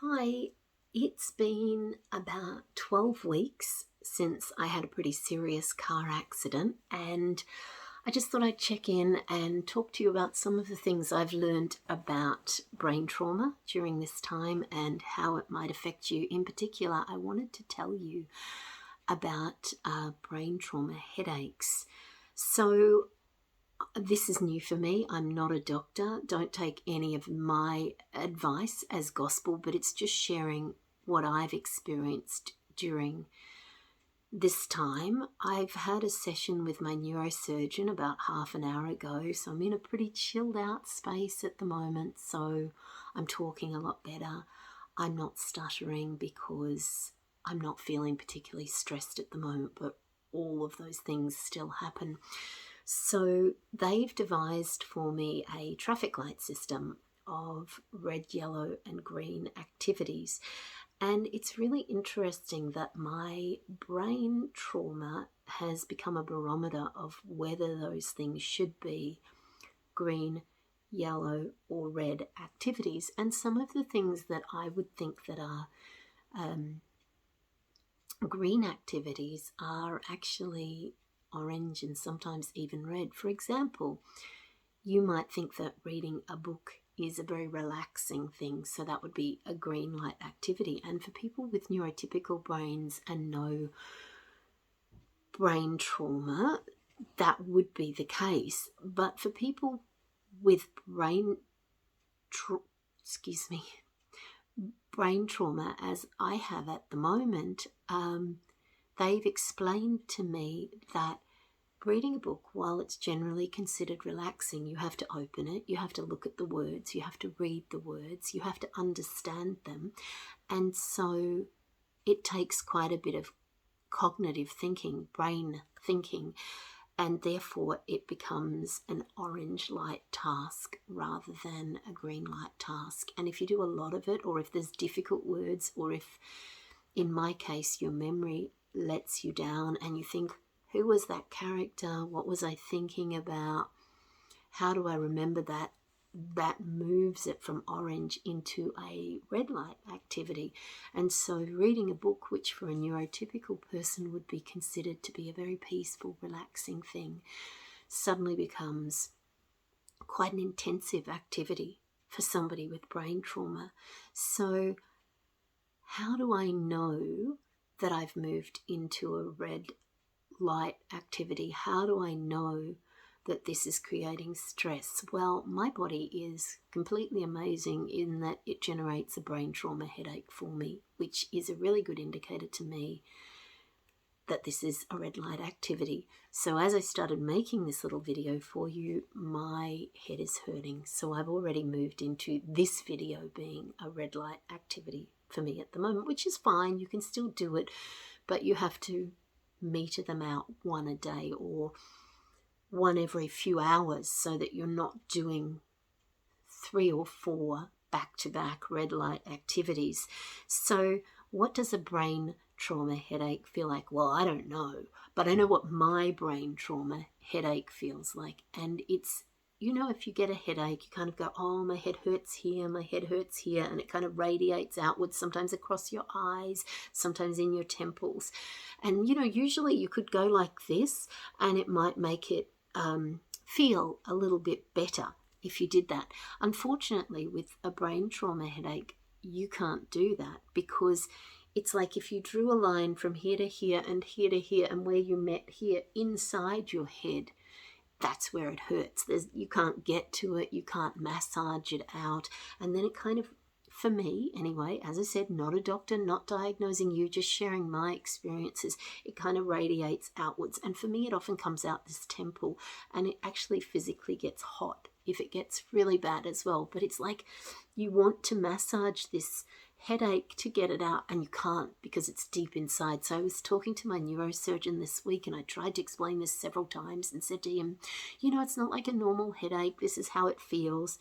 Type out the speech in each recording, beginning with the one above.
Hi, it's been about 12 weeks since I had a pretty serious car accident, and I just thought I'd check in and talk to you about some of the things I've learned about brain trauma during this time and how it might affect you. In particular, I wanted to tell you about brain trauma headaches. So, this is new for me. I'm not a doctor. Don't take any of my advice as gospel, but it's just sharing what I've experienced during this time. I've had a session with my neurosurgeon about half an hour ago, so I'm in a pretty chilled out space at the moment, so I'm talking a lot better. I'm not stuttering because I'm not feeling particularly stressed at the moment, but all of those things still happen. So they've devised for me a traffic light system of red, yellow, and green activities. And it's really interesting that my brain trauma has become a barometer of whether those things should be green, yellow, or red activities. And some of the things that I would think that are green activities are actually orange and sometimes even red. For example, you might think that reading a book is a very relaxing thing, so that would be a green light activity. And for people with neurotypical brains and no brain trauma, that would be the case. But for people with brain trauma, as I have at the moment, they've explained to me that reading a book, while it's generally considered relaxing, you have to open it, you have to look at the words, you have to read the words, you have to understand them. And so it takes quite a bit of cognitive thinking, brain thinking, and therefore it becomes an orange light task rather than a green light task. And if you do a lot of it, or if there's difficult words, or if, in my case, your memory lets you down and you think, who was that character? What was I thinking about? How do I remember that? That moves it from orange into a red light activity. And so reading a book, which for a neurotypical person would be considered to be a very peaceful, relaxing thing, suddenly becomes quite an intensive activity for somebody with brain trauma. So how do I know that I've moved into a red light activity? How do I know that this is creating stress? Well, my body is completely amazing in that it generates a brain trauma headache for me, which is a really good indicator to me that this is a red light activity. So as I started making this little video for you, my head is hurting. So I've already moved into this video being a red light activity for me at the moment, which is fine. You can still do it, but you have to meter them out one a day or one every few hours so that you're not doing 3 or 4 back-to-back red light activities. So what does a brain trauma headache feel like? Well, I don't know, but I know what my brain trauma headache feels like. And it's, if you get a headache, you kind of go, oh, my head hurts here, my head hurts here, and it kind of radiates outwards, sometimes across your eyes, sometimes in your temples. And, usually you could go like this and it might make it feel a little bit better if you did that. Unfortunately, with a brain trauma headache, you can't do that because it's like if you drew a line from here to here and here to here, and where you met here inside your head, that's where it hurts. You can't get to it, you can't massage it out, and then it kind of, for me anyway, as I said, not a doctor, not diagnosing you, just sharing my experiences, it kind of radiates outwards. And for me, it often comes out this temple, and it actually physically gets hot if it gets really bad as well. But it's like you want to massage this headache to get it out, and you can't because it's deep inside. So I was talking to my neurosurgeon this week, and I tried to explain this several times and said to him, it's not like a normal headache, this is how it feels.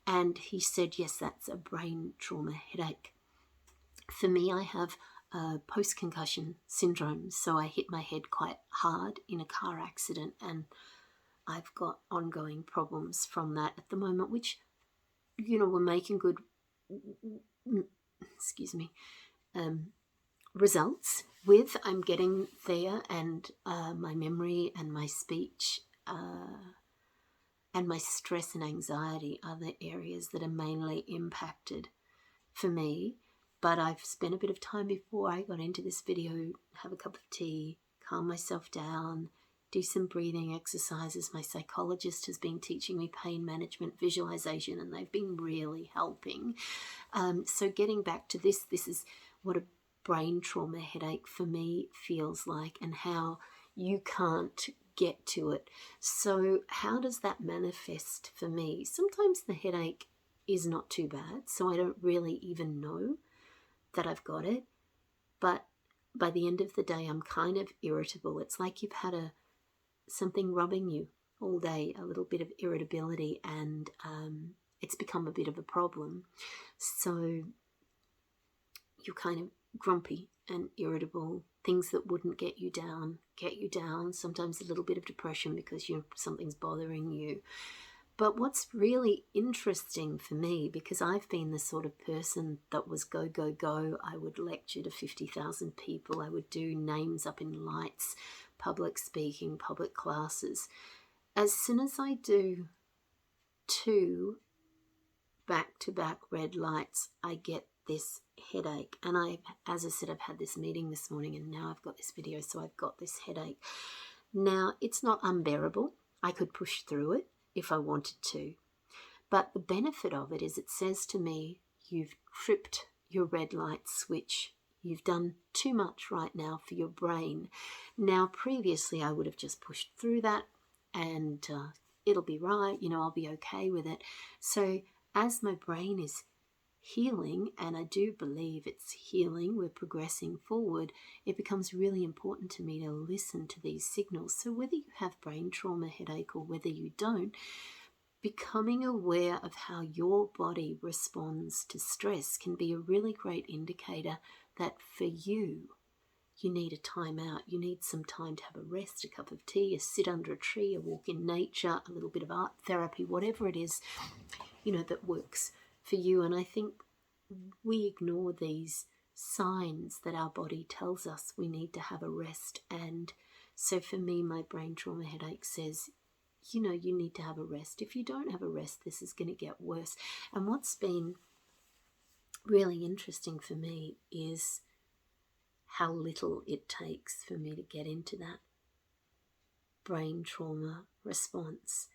And he said, yes, that's a brain trauma headache. For me, I have post-concussion syndrome, so I hit my head quite hard in a car accident, and I've got ongoing problems from that at the moment, which, we're making good results with. I'm getting there, and my memory and my speech and my stress and anxiety are the areas that are mainly impacted for me. But I've spent a bit of time before I got into this video, have a cup of tea, calm myself down, do some breathing exercises. My psychologist has been teaching me pain management, visualization, and they've been really helping. So getting back to this is what a brain trauma headache for me feels like, and how you can't get to it. So how does that manifest for me? Sometimes the headache is not too bad, so I don't really even know that I've got it. But by the end of the day, I'm kind of irritable. It's like you've had something rubbing you all day, a little bit of irritability, and it's become a bit of a problem. So you're kind of grumpy and irritable. Things that wouldn't get you down. Sometimes a little bit of depression because something's bothering you. But what's really interesting for me, because I've been the sort of person that was go, go, go. I would lecture to 50,000 people. I would do names up in lights, public speaking, public classes. As soon as I do 2 back-to-back red lights, I get this headache. And as I said, I've had this meeting this morning, and now I've got this video, so I've got this headache. Now, it's not unbearable. I could push through it if I wanted to. But the benefit of it is it says to me, you've tripped your red light switch. You've done too much right now for your brain. Now, previously, I would have just pushed through that and it'll be right, I'll be okay with it. So as my brain is healing, and I do believe it's healing, we're progressing forward, it becomes really important to me to listen to these signals. So whether you have brain trauma headache or whether you don't, becoming aware of how your body responds to stress can be a really great indicator that for you need a time out. You need some time to have a rest, a cup of tea, a sit under a tree, a walk in nature, a little bit of art therapy, whatever it is, that works for you. And I think we ignore these signs that our body tells us we need to have a rest. And so for me, my brain trauma headache says, you need to have a rest. If you don't have a rest, this is going to get worse. And what's been really interesting for me is how little it takes for me to get into that brain trauma response.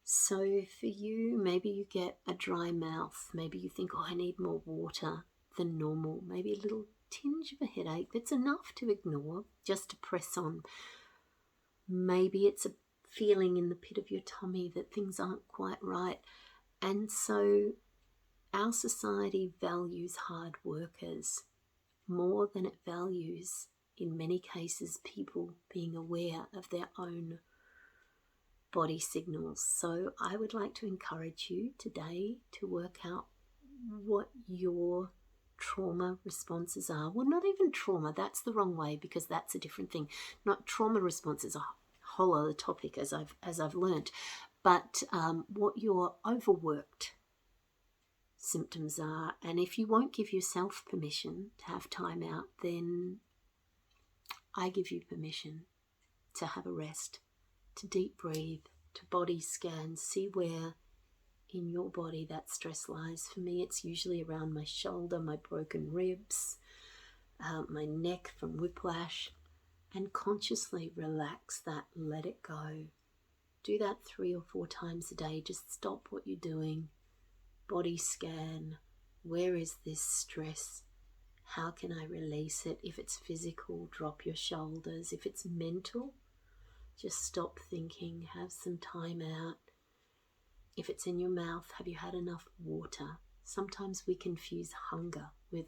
So for you, maybe you get a dry mouth. Maybe you think, I need more water than normal. Maybe a little tinge of a headache that's enough to ignore, just to press on. Maybe it's a feeling in the pit of your tummy that things aren't quite right. And so our society values hard workers more than it values, in many cases, people being aware of their own body signals. So I would like to encourage you today to work out what your trauma responses are. Well, not even trauma, that's the wrong way, because that's a different thing. Not trauma responses, a whole other topic as I've learnt, but what your overworked symptoms are. And if you won't give yourself permission to have time out, then I give you permission to have a rest, to deep breathe, to body scan, see where in your body that stress lies. For me, it's usually around my shoulder, my broken ribs, my neck from whiplash, and consciously relax that, let it go. Do that 3 or 4 times a day. Just stop what you're doing. Body scan. Where is this stress? How can I release it? If it's physical, drop your shoulders. If it's mental, just stop thinking, have some time out. If it's in your mouth, have you had enough water? Sometimes we confuse hunger with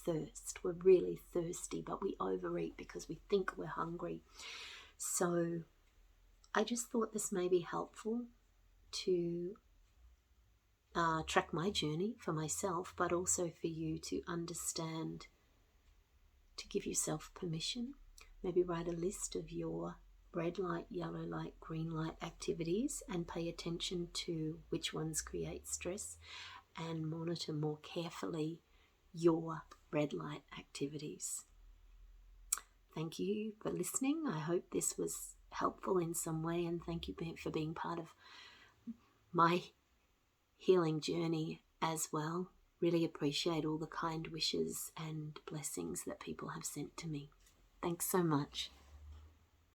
thirst. We're really thirsty, but we overeat because we think we're hungry. So I just thought this may be helpful to track my journey for myself, but also for you to understand, to give yourself permission. Maybe write a list of your red light, yellow light, green light activities and pay attention to which ones create stress, and monitor more carefully your red light activities. Thank you for listening. I hope this was helpful in some way, and thank you for being part of my healing journey as well. Really appreciate all the kind wishes and blessings that people have sent to me. Thanks so much.